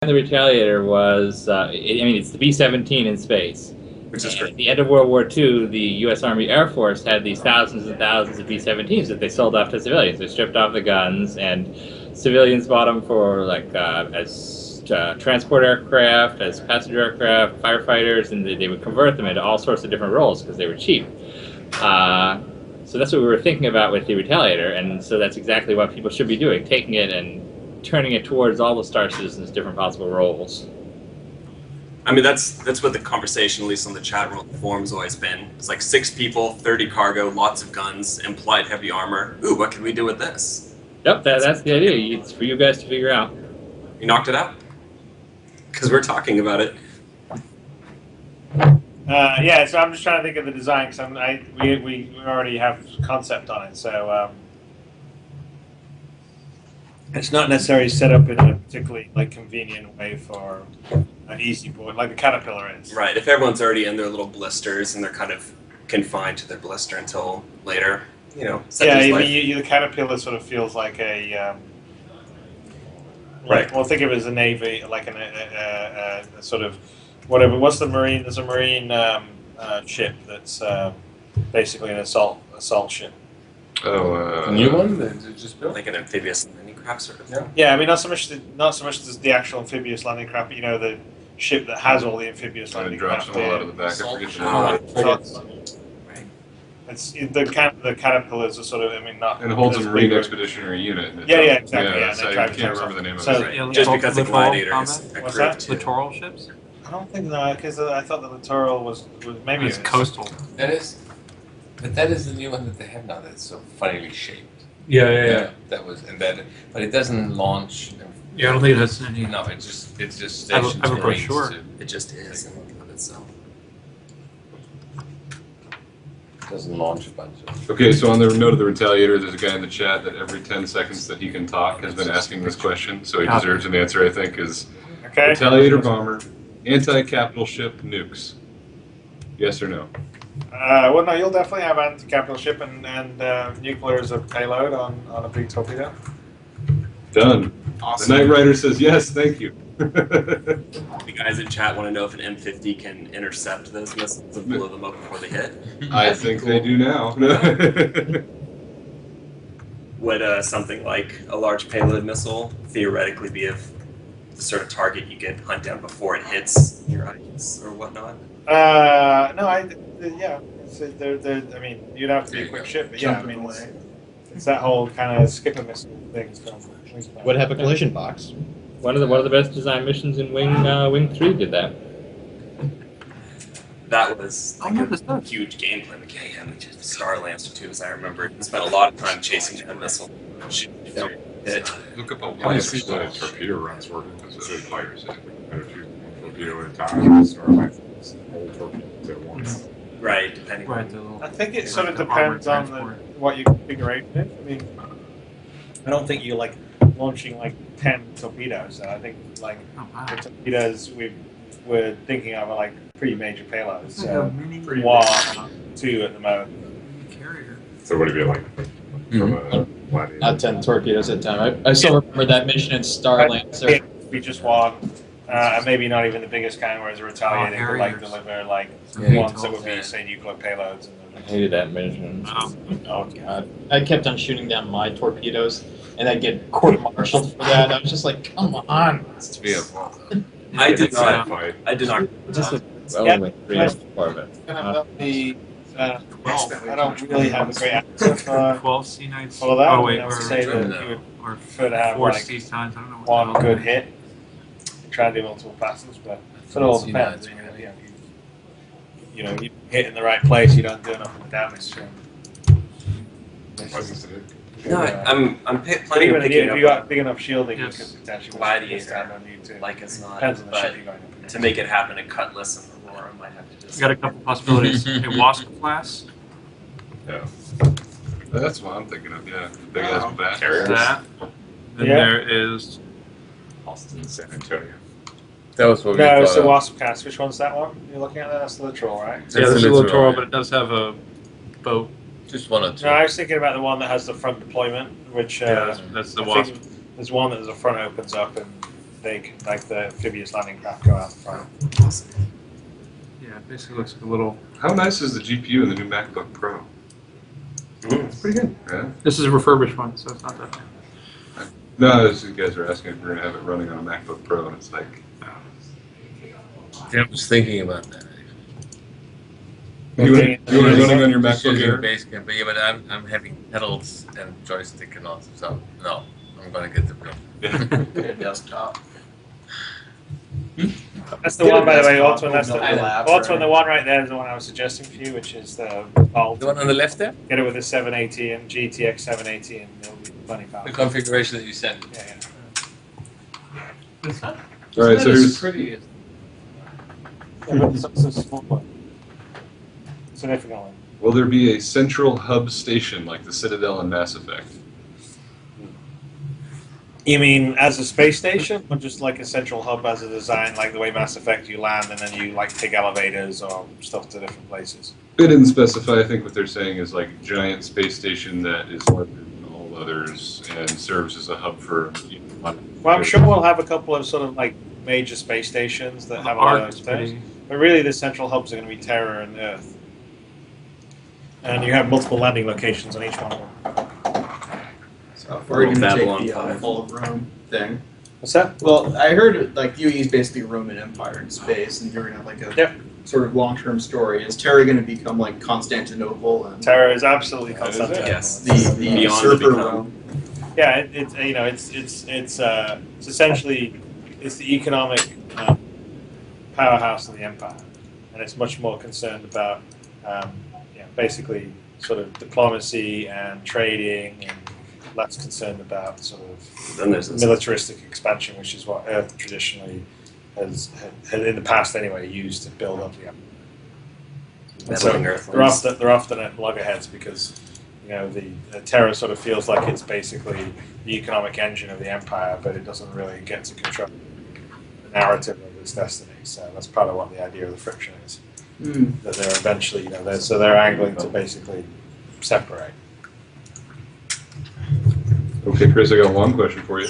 the Retaliator was, it's the B-17 in space. Which is And great. at the end of World War II, the U.S. Army Air Force had these thousands and thousands of B-17s that they sold off to civilians. They stripped off the guns, and civilians bought them for as transport aircraft, as passenger aircraft, firefighters, and they would convert them into all sorts of different roles because they were cheap. So that's what we were thinking about with the Retaliator, and so that's exactly what people should be doing, taking it and turning it towards all the Star Citizens' different possible roles. I mean, that's what the conversation, at least on the chat room forum's always been. It's like 6 people, 30 cargo, lots of guns, implied heavy armor. Ooh, what can we do with this? Yep, that's the idea. It's for you guys to figure out. You knocked it out? Because we're talking about it. Yeah, so I'm just trying to think of the design because we already have concept on it, so it's not necessarily set up in a particularly convenient way for an easy board like the Caterpillar is. Right, if everyone's already in their little blisters and they're kind of confined to their blister until later, Yeah, life. the Caterpillar sort of feels like a Right. Well, think of it as a navy, like a sort of whatever. What's the marine? There's a marine ship that's basically an assault ship. Oh, A new one that they just built? Like an amphibious landing craft sort of thing. Yeah, I mean not so much the actual amphibious landing craft, but the ship that has all the amphibious and it landing drops craft. them all out of the back. I forget the name Oh, of it. Right. It's the Caterpillars are sort of, not. And it holds a as Marine big- Expeditionary Unit. and it Yeah, drops- exactly, yeah, and so they I try can't to jump remember off. the name So- of it. Right. Just because the Littoral Gladiator is combat? a What's crew that? too. Littoral ships? I don't think because I thought the Littoral was maybe It's it is. coastal. That is, but that is the new one that they have now. That's so funnily shaped. Yeah. That was but it doesn't launch. Yeah, I don't think it has any. No, it's just I have a- stations I have a Marines brochure. to- It just is in and of itself. doesn't launch a bunch of. Okay, so on the note of the Retaliator, there's a guy in the chat that every 10 seconds that he can talk has been asking this question, so he deserves an answer, I think, is Okay. Retaliator bomber, anti-capital ship, nukes. Yes or no? Well, no, you'll definitely have anti-capital ship and nuclear as a payload on a big torpedo. Done. Awesome. The Knight Rider says yes, thank you. The guys in chat want to know if an M50 can intercept those missiles and blow them up before they hit. I think they do now. Would something like a large payload missile theoretically be the sort of target you could hunt down before it hits your audience or whatnot? No, yeah. I mean, you'd have to be a quick ship, but yeah, I mean, it's that whole kind of skipper missile thing. Would have a collision box. One of the best designed missions in Wing 3 did that. That was Oh, like no, a that's not. huge gameplay mechanic. Star Lancer too, as I remember. Spent a lot of time chasing that missile. Shooting it. Look up a I live see the explode. torpedo runs working because the fighters better shoot one torpedo at a time. Star Lancer's whole torpedo at once. Right, depending Right, on the little. I think it like sort of the depends on armored what your configuration is. I mean, I don't think you're launching 10 torpedoes. I think Oh, wow. the torpedoes we're thinking of are pretty major payloads. It's like a So mini 1, 2 at the most. carrier. So what do you like from a Gladiator? Not 10 torpedoes at a time. I still remember that mission in Star Lancer. We just one, and maybe not even the biggest kind, whereas a Retaliator could Harriers. deliver Yeah. ones that would be say nuclear payloads. I hated that mission. Oh god. I kept on shooting down my torpedoes, and I'd get court-martialed for that. I was just like, come on. It's to be a I did It's not. fight. I did not. Just a Yeah. Wing 3 is part of it. I don't really have a great answer for 12 Sea Knights. all of that. Oh, I wait, mean, I would or, say that No. you would or prefer to have 4 Sea Times. I don't know what one the hell. good hit. Try and do multiple passes, but it all Sea depends. Knights, You hit in the right place, you don't do enough of the damage. So. Wasn't it? No, I'm But planning even on if picking you up got big enough shielding, Yes. you could potentially Gladiator. stand on you too. like it's not, Depends on the but ship you're going up to make it happen, a Cutlass and Aurora might have to just. You got a couple possibilities. A Wasp class. Yeah. That's what I'm thinking of, yeah. Big ass bat. Carriers. That. Then Yeah. there is. Austin, San Antonio. That was what we No, thought it's the of. Wasp cast. Which one's that one you're looking at? That's the Littoral, right? Yeah, That's this is the a Littoral, Littoral, right. but it does have a boat. Just one or two. No, I was thinking about the one that has the front deployment, which Yeah, that's the I Wasp. think there's one that the front opens up and they can, like the amphibious landing craft, go out the front. Yeah, it basically looks like a little. How nice is the GPU in the new MacBook Pro? It's pretty good. Yeah. This is a refurbished one, so it's not that bad. No, you guys are asking if we're gonna have it running on a MacBook Pro, and it's like, Yeah, I was thinking about that. you want it running on your Just MacBook using Air? Basecamp, but yeah, but I'm having pedals and joystick and all, so no, I'm gonna get the Pro. Yeah. desktop. That's the one, by the way, desktop, Altman. That's the no labs, Altman. right? The one right there is the one I was suggesting for you, which is the Bolt. The one on the left there, Get it with a 780 and GTX 780, and it'll be plenty the powerful. configuration that you sent. Yeah, All right, so here's pretty. yeah. But it's a small one. Significantly. will there be a central hub station like the Citadel in Mass Effect? You mean as a space station, or just like a central hub as a design, like the way Mass Effect you land and then you like take elevators or stuff to different places? They didn't specify. I think what they're saying is like a giant space station that is larger than all others and serves as a hub for. Well, I'm sure we'll have a couple of sort of like major space stations that have a lot of Arc's space. pretty. But really, the central hubs are going to be Terra and Earth. And you have multiple landing locations on each one of them. So if we're going to Babylon take the 5. full of Rome thing. What's that? Well, I heard like UE is basically Roman Empire in space, and you're going to have like a Yep. sort of long-term story. Is Terra going to become like Constantinople and Terra is absolutely That is it. constant. Yes. the Beyond the usurper become. Rome? Yeah, it's you know it's essentially it's the economic powerhouse of the empire, and it's much more concerned about basically sort of diplomacy and trading, and less concerned about sort of Then there's this. militaristic expansion, which is what Earth traditionally had in the past anyway used to build up the empire. And so Meddling Earthlings. they're often at loggerheads because the Terra sort of feels like it's basically the economic engine of the empire, but it doesn't really get to control the narrative of its destiny. So that's part of what the idea of the friction is. That they're eventually, they're angling to basically separate. Okay, Chris, I got one question for you.